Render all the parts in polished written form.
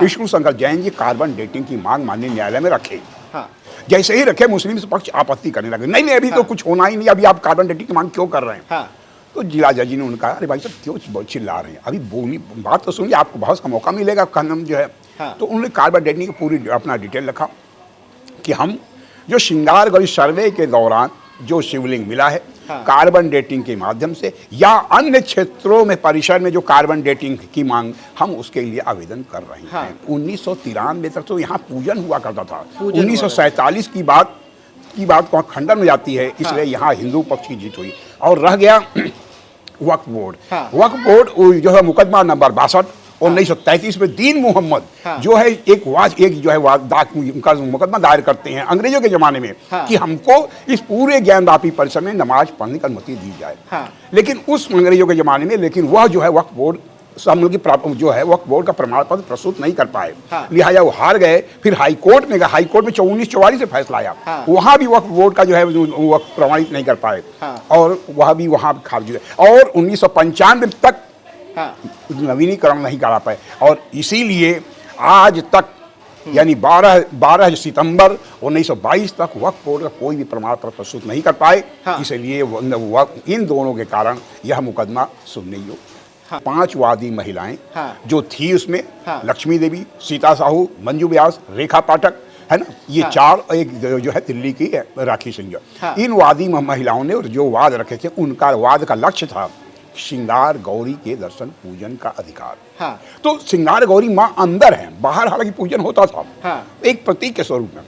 Vishnu Shankar Jain ji carbon dating की मांग माननीय न्यायालय में रखे। हाँ। जैसे ही रखे मुस्लिम पक्ष आपत्ति करने लगे, नहीं अभी तो कुछ होना ही नहीं, अभी आप कार्बन डेटिंग की मांग क्यों कर रहे हैं। हाँ। तो जिला जज ने उनका, अरे भाई साहब क्यों चिल्ला रहे हैं, अभी बोली बात तो सुनिए, आपको बहस का मौका मिलेगा कहना जो है। हाँ। तो उन्होंने कार्बन डेटिंग की पूरी अपना डिटेल रखा कि हम जो श्रृंगार गौरी सर्वे के दौरान जो शिवलिंग मिला है, हाँ। कार्बन डेटिंग के माध्यम से या अन्य क्षेत्रों में परिसर में जो कार्बन डेटिंग की मांग, हम उसके लिए आवेदन कर रहे हैं। हाँ। 1993 तक तो यहाँ पूजन हुआ करता था। पूजन 1947 की बात को खंडन में जाती है, इसलिए यहाँ हिंदू पक्ष की जीत हुई और रह गया वक्फ बोर्ड। हाँ। वक्फ बोर्ड जो है मुकदमा नंबर 62 1933 में दीन मोहम्मद जो है उनका मुकदमा दायर करते हैं अंग्रेजों के जमाने में कि हमको इस पूरे ज्ञानवापी परिसर में नमाज पढ़ने की अनुमति दी जाए। लेकिन उस अंग्रेजों के जमाने में वह जो है वक्फ बोर्ड जो है वक्फ बोर्ड का प्रमाण पत्र प्रस्तुत नहीं कर पाए। लिहाजा वो हार गए। फिर हाई कोर्ट में गए, हाई कोर्ट में 1944 से फैसला आया, वहां भी वक्फ बोर्ड का जो है वो प्रमाणित नहीं कर पाए और वह भी वहां खारिज हुए और 1995 तक नवीनीकरण नहीं करा पाए और इसीलिए आज तक यानी 12 सितंबर 1922 तक वक्फ बोर्ड का कोई भी प्रमाण पत्र प्रस्तुत नहीं कर पाए। इसलिए इन दोनों के कारण यह मुकदमा सुनने योग्य। 5 वादी महिलाएं जो थी उसमें, लक्ष्मी देवी, सीता साहू, मंजू व्यास, रेखा पाठक, है ना, ये 4, एक जो है दिल्ली की है राखी सिंह। इन वादी महिलाओं ने जो वाद रखे थे, उनका वाद का लक्ष्य था श्रृंगार गौरी के दर्शन पूजन का अधिकार। तो श्रृंगार गौरी माँ अंदर है, बाहर हालांकि पूजन होता था एक प्रतीक के स्वरूप में।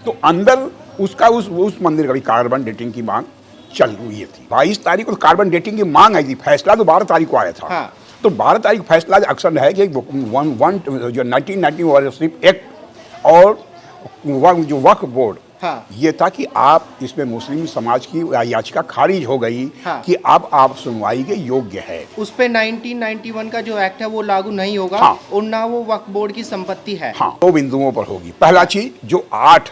तो अंदर उसका उस मंदिर का भी कार्बन डेटिंग की मांग चल रही थी। 22 तारीख को कार्बन डेटिंग की मांग आई थी, फैसला तो 12 तारीख को आया था। तो 12 तारीख फैसला अक्सर है कि जो 1990 एक्ट और जो वक्फ बोर्ड ये था कि आप इसमें मुस्लिम समाज की याचिका खारिज हो गई कि अब आप सुनवाई के योग्य है। उस पे 1991 का जो एक्ट है वो लागू नहीं होगा और ना वो वक्फ बोर्ड की संपत्ति है। 2 बिंदुओं पर होगी। पहला चीज, जो 8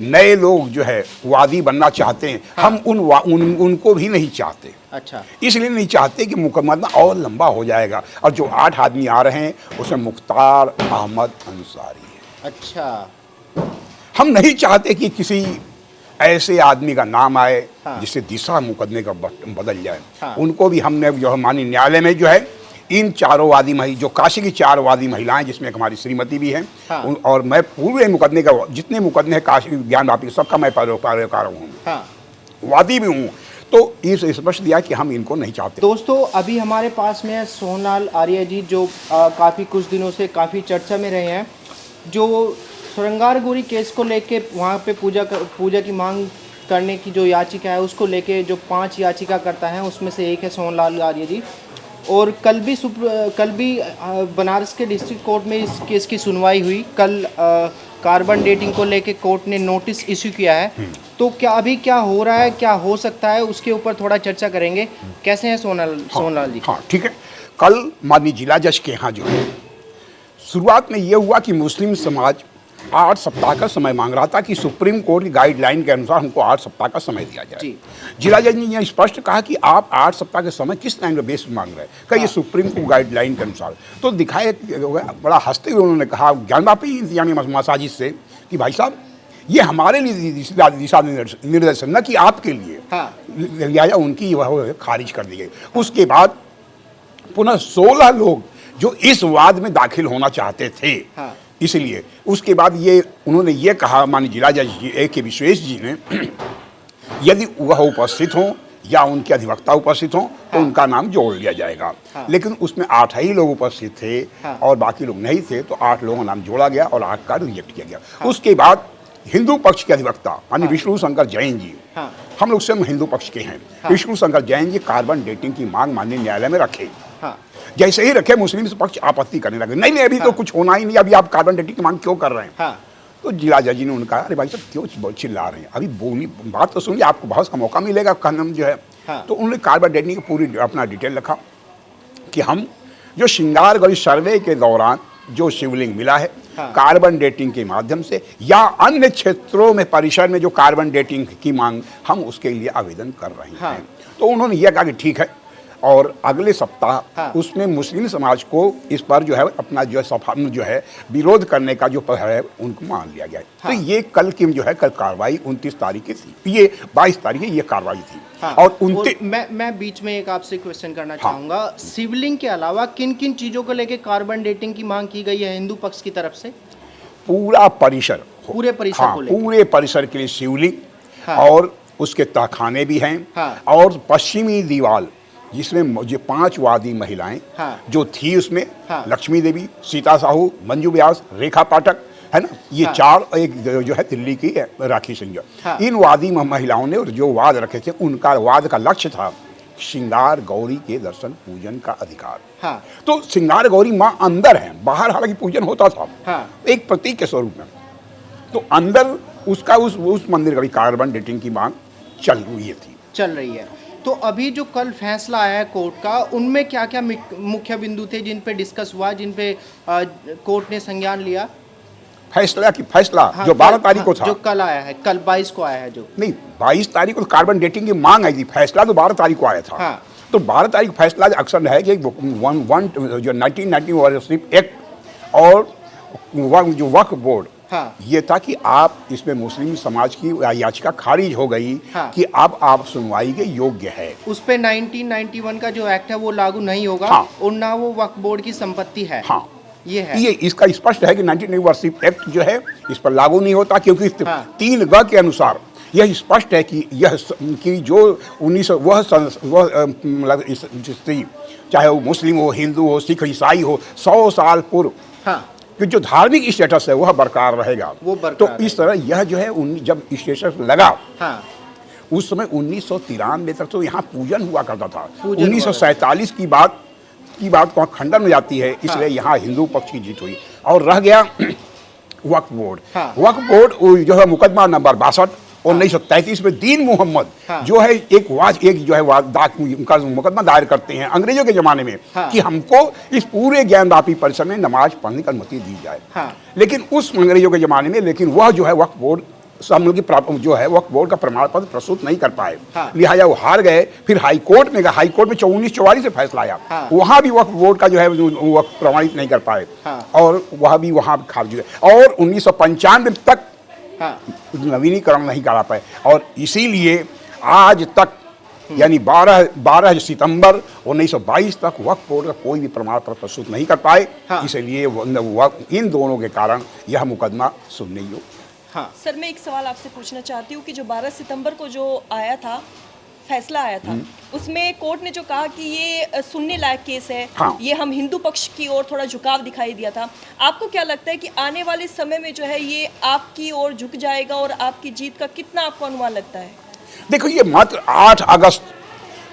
नए लोग जो है वादी बनना चाहते हैं, हम उनको भी नहीं चाहते। अच्छा। इसलिए नहीं चाहते कि मुकदमा और लंबा हो जाएगा और जो 8 आदमी आ रहे हैं उसमें मुख्तार अहमद अंसारी है। अच्छा। हम नहीं चाहते कि किसी ऐसे आदमी का नाम आए जिससे दिशा मुकदमे का बदल जाए। उनको भी हमने जो है माननीय न्यायालय में जो है इन 4 वादी जो काशी की 4 वादी महिलाएं, जिसमें हमारी श्रीमती भी हैं, और मैं पूरे मुकदमे का जितने मुकदमे हैं काशी ज्ञानवापी सबका मैं पैरोकार हूँ, वादी भी हूँ। तो इस स्पष्ट दिया कि हम इनको नहीं चाहते। दोस्तों, अभी हमारे पास में सोहनलाल आर्य जी जो काफ़ी कुछ दिनों से काफ़ी चर्चा में रहे हैं, जो श्रृंगार गौरी केस को लेके वहाँ पे पूजा की मांग करने की जो याचिका है उसको लेके जो 5 याचिका करता है उसमें से एक है सोहनलाल आर्य जी। और कल भी बनारस के डिस्ट्रिक्ट कोर्ट में इस केस की सुनवाई हुई। कल कार्बन डेटिंग को लेके कोर्ट ने नोटिस इशू किया है। तो अभी क्या हो रहा है, क्या हो सकता है, उसके ऊपर थोड़ा चर्चा करेंगे। कैसे हैं सोहनलाल जी? हाँ ठीक है। कल माननीय जिला जज के यहाँ जो है शुरुआत में ये हुआ कि मुस्लिम समाज 8 सप्ताह का समय मांग रहा था कि सुप्रीम कोर्ट की गाइडलाइन के अनुसार हमको 8 सप्ताह का समय दिया जाए। जिला जज ने यह स्पष्ट कहा कि आप 8 सप्ताह के समय किस टाइम का बेस मांग रहे हैं, कहा ये सुप्रीम कोर्ट गाइडलाइन के अनुसार। तो दिखाए बड़ा हंसते हुए उन्होंने कहा ज्ञानवापी इंतजामी मसाजिद से कि भाई साहब ये हमारे लिए दिशा निर्देश न कि आपके लिए। लिहाजा उनकी वह खारिज कर दी गई। उसके बाद पुनः 16 लोग जो इस वाद में दाखिल होना चाहते थे, इसलिए उसके बाद उन्होंने ये कहा माननीय जिला जज A.K. विश्वेश जी ने, यदि वह उपस्थित हों या उनके अधिवक्ता उपस्थित हों तो उनका नाम जोड़ लिया जाएगा। लेकिन उसमें 8 ही लोग उपस्थित थे और बाकी लोग नहीं थे, तो 8 लोगों का नाम जोड़ा गया और 8 का रिजेक्ट किया गया। उसके बाद हिंदू पक्ष के अधिवक्ता माननीय विष्णु शंकर जैन जी, हम लोग स्वयं हिंदू पक्ष के हैं, विष्णु शंकर जैन जी कार्बन डेटिंग की मांग माननीय न्यायालय में रखे। जैसे ही रखे मुस्लिम पक्ष आपत्ति करने लगे, नहीं अभी तो कुछ होना ही नहीं, अभी आप कार्बन डेटिंग की मांग क्यों कर रहे हैं। तो जिला जज ने उनका, अरे भाई साहब क्यों चिल्ला रहे हैं, अभी बोली बात तो सुनिए, आपको बहस का मौका मिलेगा कहना जो है। तो उन्होंने कार्बन डेटिंग की पूरी अपना डिटेल रखा कि हम जो श्रृंगार गौरी सर्वे के दौरान जो शिवलिंग मिला है, कार्बन डेटिंग के माध्यम से या अन्य क्षेत्रों में परिसर में जो कार्बन डेटिंग की मांग, हम उसके लिए आवेदन कर रहे हैं। तो उन्होंने यह कहा कि ठीक है, और अगले सप्ताह हाँ। उसमें मुस्लिम समाज को इस पर जो है अपना जो है सफा जो है विरोध करने का जो है उनको मान लिया गया। हाँ। तो ये कल की जो है कल कार्रवाई 29 तारीख की थी, ये 22 तारीख की ये कार्रवाई थी। हाँ। और मैं बीच में एक आपसे क्वेश्चन करना हाँ। चाहूंगा, शिवलिंग के अलावा किन किन चीजों को लेके कार्बन डेटिंग की मांग की गई है हिंदू पक्ष की तरफ से? पूरा परिसर, पूरे परिसर हाँ, को लेके? पूरे परिसर के लिए शिवलिंग, हाँ। और उसके तहखाने भी हैं। हाँ। और पश्चिमी दीवार जिसमें जो 5 वादी महिलाएं हाँ। जो थी उसमें, हाँ। लक्ष्मी देवी, सीता साहू, मंजू व्यास, रेखा पाठक, है ना, ये हाँ। 4, एक जो है दिल्ली की है राखी सिंह। हाँ। इन वादी महिलाओं ने जो वाद रखे थे, उनका वाद का लक्ष्य था श्रृंगार गौरी के दर्शन पूजन का अधिकार। हाँ। तो श्रृंगार गौरी माँ अंदर है, बाहर हालांकि पूजन होता था। हाँ। एक प्रतीक के स्वरूप में, तो अंदर उसका उस मंदिर का भी कार्बन डेटिंग की मांग चल रही है। तो अभी जो कल फैसला आया है कोर्ट का, उनमें क्या क्या मुख्य बिंदु थे जिन पे डिस्कस हुआ, जिन पे कोर्ट ने संज्ञान लिया? फैसला हाँ, जो 12 तारीख हाँ, को था, जो कल आया है, कल 22 को आया है जो। नहीं 22 तारीख को कार्बन डेटिंग की मांग आई थी, फैसला तो 12 तारीख को आया था। हाँ। तो 12 तारीख फैसला अक्सर है कि जो 1990 एक्ट और जो वक्फ बोर्ड, हाँ। ये था कि आप इसमें मुस्लिम समाज की याचिका खारिज हो गई। हाँ। कि अब आप सुनवाई के योग्य है। उस पे 1991 का जो एक्ट है वो लागू नहीं होगा। हाँ। और ना वो वक्फ बोर्ड की संपत्ति है। हाँ, ये है। ये इसका स्पष्ट है कि 1990 एक्ट जो है इस पर लागू नहीं होता, क्योंकि हाँ। 3 के अनुसार यह स्पष्ट है कि कि जो 1900 मतलब स्त्री, चाहे वो मुस्लिम हो, हिंदू हो, सिख, ईसाई हो, 100 साल पूर्व, हाँ। कि जो धार्मिक स्टेटस है वह बरकरार रहेगा। वो बरकरार तो इस तरह यह जो है जब स्टेटस लगा, हाँ। उस समय 1993 तक तो यहाँ पूजन हुआ करता था। पूजन 1947 की बात वहाँ खंडन हो जाती है, इसलिए हाँ। यहाँ हिंदू पक्ष की जीत हुई और रह गया वक्फ बोर्ड। हाँ। वक्फ बोर्ड जो है मुकदमा नंबर 62 1933 में दीन मोहम्मद हाँ। जो है एक जो है उनका मुकदमा दायर करते हैं अंग्रेजों के ज़माने में। हाँ। कि हमको इस पूरे ज्ञानवापी परिसर में नमाज पढ़ने की अनुमति दी जाए। हाँ। लेकिन उस अंग्रेजों के ज़माने में वह जो है वक्फ बोर्ड जो है वक्फ बोर्ड का प्रमाण पत्र प्रस्तुत नहीं कर पाए। हाँ। लिहाजा वो हार गए। फिर हाई कोर्ट में 1944 से फैसला आया। हाँ। वहाँ भी वक्फ बोर्ड का जो है वक्फ प्रमाणित नहीं कर पाए। हाँ। और वहाँ खारिज हुए और 1995 तक हाँ। नवीनीकरण नहीं करा पाए। और इसीलिए आज तक यानी 12 सितंबर 1922 तक वक्फ बोर्ड का कोई भी प्रमाण पत्र प्रस्तुत नहीं कर पाए। हाँ। इसलिए इन दोनों के कारण यह मुकदमा सुनने योग्य। हाँ। सर, मैं एक सवाल आपसे पूछना चाहती हूँ कि जो 12 सितंबर को जो आया था, फैसला आया था, उसमें कोर्ट ने जो कहा कि ये सुनने लायक केस है। हाँ। ये हम हिंदू पक्ष की ओर थोड़ा झुकाव दिखाई दिया था। आपको क्या लगता है कि आने वाले समय में जो है ये आपकी ओर झुक जाएगा और आपकी जीत का कितना आपको अनुमान लगता है? देखो, ये मात्र 8 अगस्त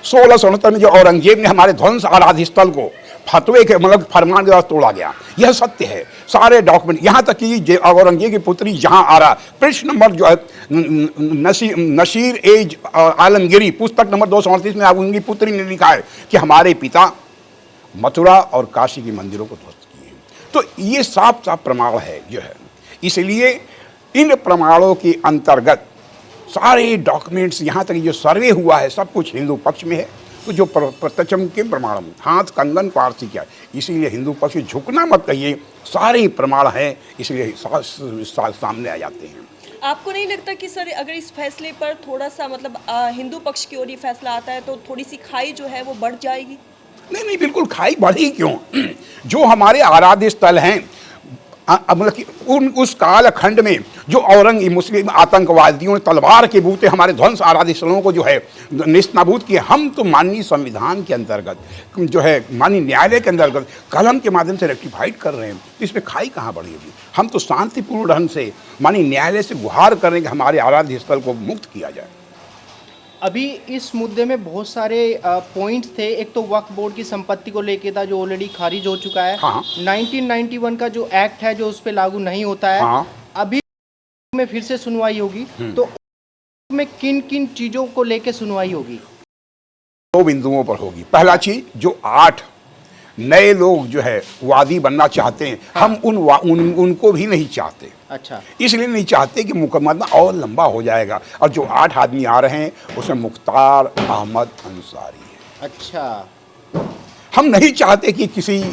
1669 में जो औरंगजेब ने हमारे ध्वंस आराध्य स्थल को फतवे के मतलब फरमान के द्वारा तोड़ा गया, यह सत्य है। सारे डॉक्यूमेंट, यहाँ तक कि औरंगजेब की पुत्री जहाँ आ रहा, पृष्ठ नंबर जो है नसीर एज आलमगिरी पुस्तक नंबर 238 में उनकी पुत्री ने लिखा है कि हमारे पिता मथुरा और काशी के मंदिरों को ध्वस्त किए। तो ये साफ साफ प्रमाण है जो है। इसलिए इन प्रमाणों के अंतर्गत सारे डॉक्यूमेंट्स, यहाँ तक जो सर्वे हुआ है, सब कुछ हिंदू पक्ष में है। तो जो प्रत्यक्ष के प्रमाण, हाथ कंगन पारसी क्या, इसीलिए हिंदू पक्ष झुकना मत कहिए, सारे प्रमाण हैं, इसलिए सामने आ जाते हैं। आपको नहीं लगता कि सर अगर इस फैसले पर थोड़ा सा मतलब हिंदू पक्ष की ओर ये फैसला आता है तो थोड़ी सी खाई जो है वो बढ़ जाएगी? नहीं, बिल्कुल खाई बढ़ी क्यों। जो हमारे आराध्य स्थल हैं, मतलब कि उस कालखंड में जो मुस्लिम आतंकवादियों ने तलवार के बूते हमारे ध्वंस आराध्य स्थलों को जो है नेस्तनाबूद किए, हम तो माननीय संविधान के अंतर्गत जो है माननीय न्यायालय के अंतर्गत कलम के माध्यम से रेक्टिफाइड कर रहे हैं। तो इसमें खाई कहाँ बढ़ेगी। हम तो शांतिपूर्ण ढंग से माननीय न्यायालय से गुहार करें कि हमारे आराध्य स्थल को मुक्त किया जाए। अभी इस मुद्दे में बहुत सारे पॉइंट्स थे। एक तो वक्फ बोर्ड की संपत्ति को लेके था जो ऑलरेडी खारिज हो चुका है। हाँ। 1991 का जो एक्ट है जो उस पर लागू नहीं होता है। हाँ। अभी में फिर से सुनवाई होगी, तो में किन किन चीजों को लेके सुनवाई होगी? 2 बिंदुओं पर होगी। पहला चीज, जो 8 नए लोग जो है वादी बनना चाहते हैं, हाँ। हम उनको भी नहीं चाहते। अच्छा। इसलिए नहीं चाहते कि मुकदमा और लंबा हो जाएगा। और जो 8 आदमी आ रहे हैं उसमें मुख्तार अहमद अंसारी है। अच्छा। हम नहीं चाहते कि किसी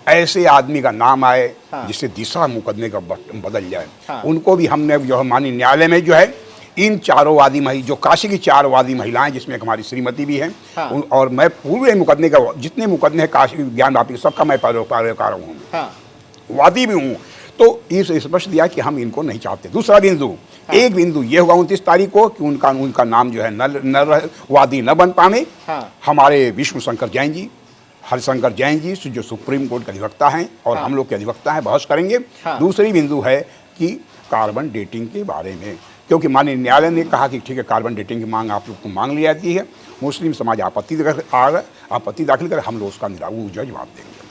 ऐसे आदमी का नाम आए हाँ। जिससे दिशा मुकदमे का बदल जाए। हाँ। उनको भी हमने जो है माननीय न्यायालय में जो है इन चारों वादी जो काशी की 4 वादी महिलाएं, जिसमें एक हमारी श्रीमती भी हैं, हाँ। और मैं पूरे मुकदमे का, जितने मुकदमे हैं काशी ज्ञान वापी, सबका मैं पैरोकार हूँ, हाँ वादी भी हूँ। तो इस स्पष्ट दिया कि हम इनको नहीं चाहते। दूसरा बिंदु, एक बिंदु ये होगा 29 तारीख को कि उनका नाम जो है वादी न बन पाने। हाँ। हमारे विष्णु शंकर जैन जी, हरिशंकर जैन जी जो सुप्रीम कोर्ट के अधिवक्ता हैं और हाँ। हम लोग के अधिवक्ता हैं, बहस करेंगे। हाँ। दूसरी बिंदु है कि कार्बन डेटिंग के बारे में, क्योंकि माननीय न्यायालय ने कहा कि ठीक है, कार्बन डेटिंग की मांग आप लोग को मांग ली जाती है, मुस्लिम समाज आपत्ति दाखिल करे, हम लोग उसका जवाब देंगे।